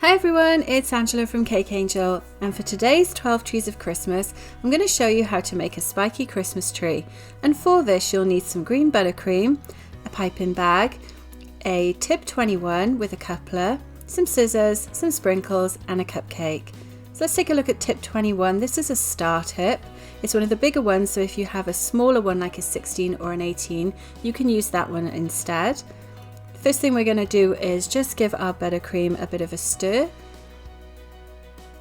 Hi everyone, it's Angela from Cake Angel, and for today's 12 Trees of Christmas, I'm going to show you how to make a spiky Christmas tree. And for this you'll need some green buttercream, a piping bag, a tip 21 with a coupler, some scissors, some sprinkles and a cupcake. So let's take a look at tip 21. This is a star tip. It's one of the bigger ones, so if you have a smaller one like a 16 or an 18, you can use that one instead. First thing we're going to do is just give our buttercream a bit of a stir.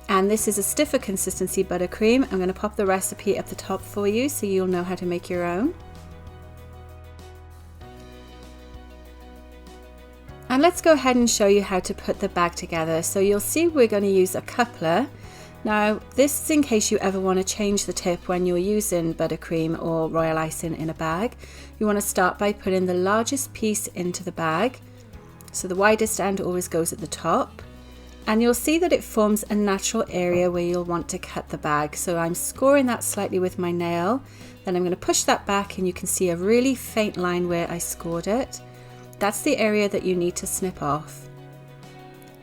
And this is a stiffer consistency buttercream. I'm going to pop the recipe at the top for you so you'll know how to make your own. And let's go ahead and show you how to put the bag together. So you'll see we're going to use a coupler. Now this is in case you ever want to change the tip when you're using buttercream or royal icing in a bag. You want to start by putting the largest piece into the bag. So the widest end always goes at the top. And you'll see that it forms a natural area where you'll want to cut the bag. So I'm scoring that slightly with my nail. Then I'm going to push that back and you can see a really faint line where I scored it. That's the area that you need to snip off.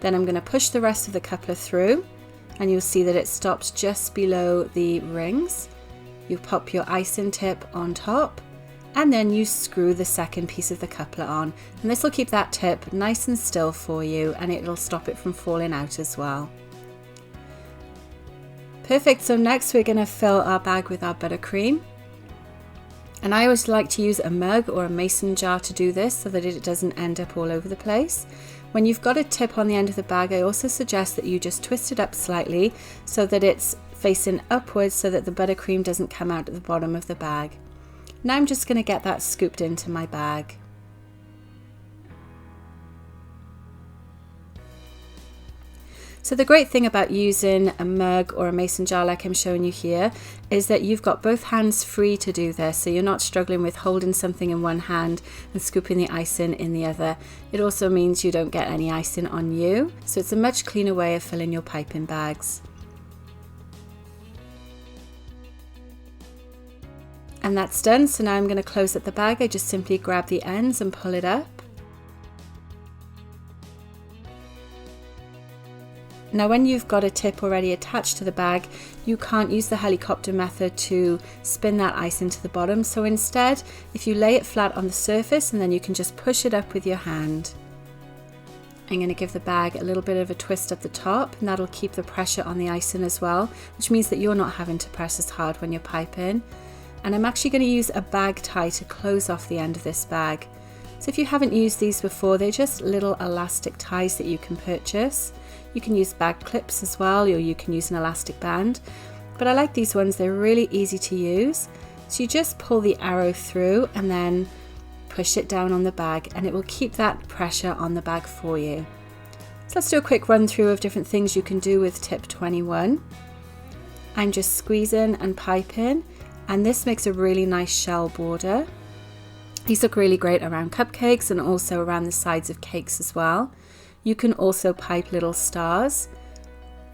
Then I'm going to push the rest of the coupler through. And you'll see that it stops just below the rings. You pop your icing tip on top and then you screw the second piece of the coupler on, and this will keep that tip nice and still for you and it'll stop it from falling out as well. Perfect. So next we're going to fill our bag with our buttercream, and I always like to use a mug or a mason jar to do this so that it doesn't end up all over the place. When you've got a tip on the end of the bag, I also suggest that you just twist it up slightly so that it's facing upwards so that the buttercream doesn't come out at the bottom of the bag. Now I'm just going to get that scooped into my bag. So the great thing about using a mug or a mason jar like I'm showing you here is that you've got both hands free to do this, so you're not struggling with holding something in one hand and scooping the icing in the other. It also means you don't get any icing on you, so it's a much cleaner way of filling your piping bags. And that's done, so now I'm going to close up the bag. I just simply grab the ends and pull it up. Now when you've got a tip already attached to the bag, you can't use the helicopter method to spin that ice into the bottom. So instead, if you lay it flat on the surface and then you can just push it up with your hand. I'm going to give the bag a little bit of a twist at the top, and that'll keep the pressure on the icing as well, which means that you're not having to press as hard when you're piping. And I'm actually going to use a bag tie to close off the end of this bag. So if you haven't used these before, they're just little elastic ties that you can purchase. You can use bag clips as well, or you can use an elastic band. But I like these ones, they're really easy to use. So you just pull the arrow through and then push it down on the bag, and it will keep that pressure on the bag for you. So let's do a quick run through of different things you can do with tip 21. I'm just squeezing and piping, and this makes a really nice shell border. These look really great around cupcakes and also around the sides of cakes as well. You can also pipe little stars.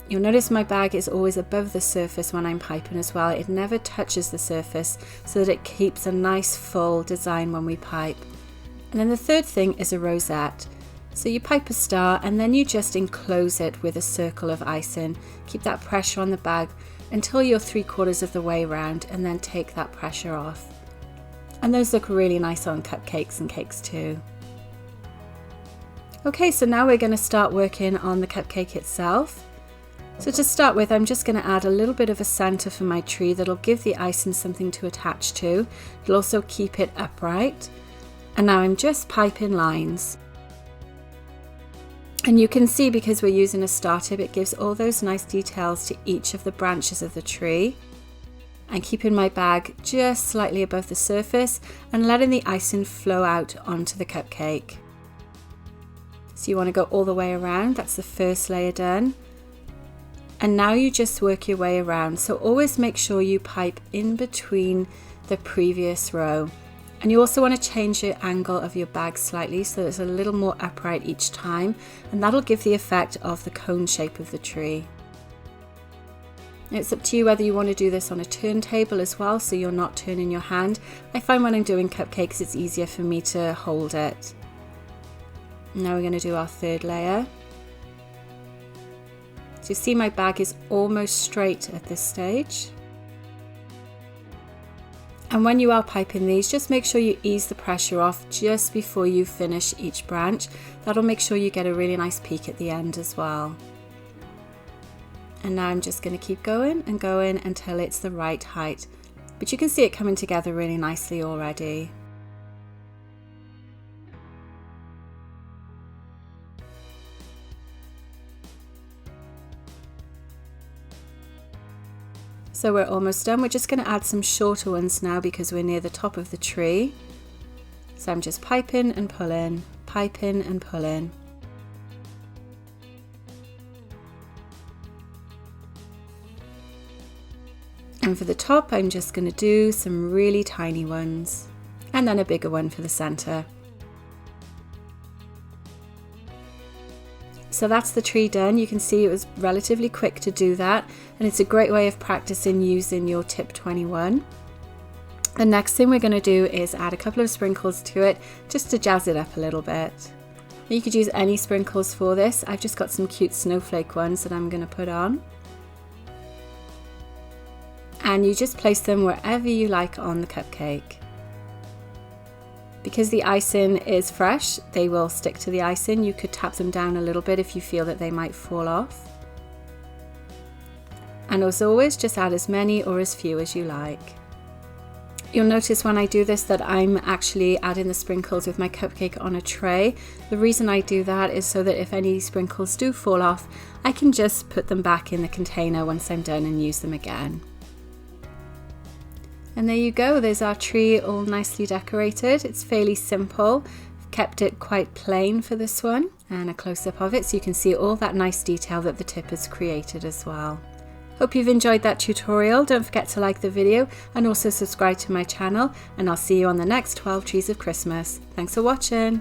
You'll notice my bag is always above the surface when I'm piping as well. It never touches the surface so that it keeps a nice full design when we pipe. And then the third thing is a rosette. So you pipe a star and then you just enclose it with a circle of icing. Keep that pressure on the bag until you're 3/4 of the way around, and then take that pressure off. And those look really nice on cupcakes and cakes too. Okay, so now we're going to start working on the cupcake itself. So to start with, I'm just going to add a little bit of a center for my tree that'll give the icing something to attach to. It'll also keep it upright. And now I'm just piping lines. And you can see, because we're using a star tip, it gives all those nice details to each of the branches of the tree. I'm keeping my bag just slightly above the surface and letting the icing flow out onto the cupcake. So you want to go all the way around. That's the first layer done. And now you just work your way around. So always make sure you pipe in between the previous row. And you also want to change the angle of your bag slightly so it's a little more upright each time, and that'll give the effect of the cone shape of the tree. It's up to you whether you want to do this on a turntable as well, so you're not turning your hand. I find when I'm doing cupcakes it's easier for me to hold it. Now we're going to do our third layer. So you see my bag is almost straight at this stage. And when you are piping these, just make sure you ease the pressure off just before you finish each branch. That'll make sure you get a really nice peak at the end as well. And now I'm just going to keep going and going until it's the right height. But you can see it coming together really nicely already. So we're almost done. We're just going to add some shorter ones now because we're near the top of the tree. So I'm just piping and pulling, piping and pulling. And for the top, I'm just going to do some really tiny ones and then a bigger one for the center. So that's the tree done. You can see it was relatively quick to do that, and it's a great way of practicing using your tip 21. The next thing we're going to do is add a couple of sprinkles to it just to jazz it up a little bit. You could use any sprinkles for this. I've just got some cute snowflake ones that I'm going to put on. And you just place them wherever you like on the cupcake. Because the icing is fresh, they will stick to the icing. You could tap them down a little bit if you feel that they might fall off. And as always, just add as many or as few as you like. You'll notice when I do this that I'm actually adding the sprinkles with my cupcake on a tray. The reason I do that is so that if any sprinkles do fall off, I can just put them back in the container once I'm done and use them again. And there you go, there's our tree all nicely decorated. It's fairly simple. I've kept it quite plain for this one, and a close-up of it so you can see all that nice detail that the tip has created as well. Hope you've enjoyed that tutorial. Don't forget to like the video and also subscribe to my channel, and I'll see you on the next 12 Trees of Christmas. Thanks for watching.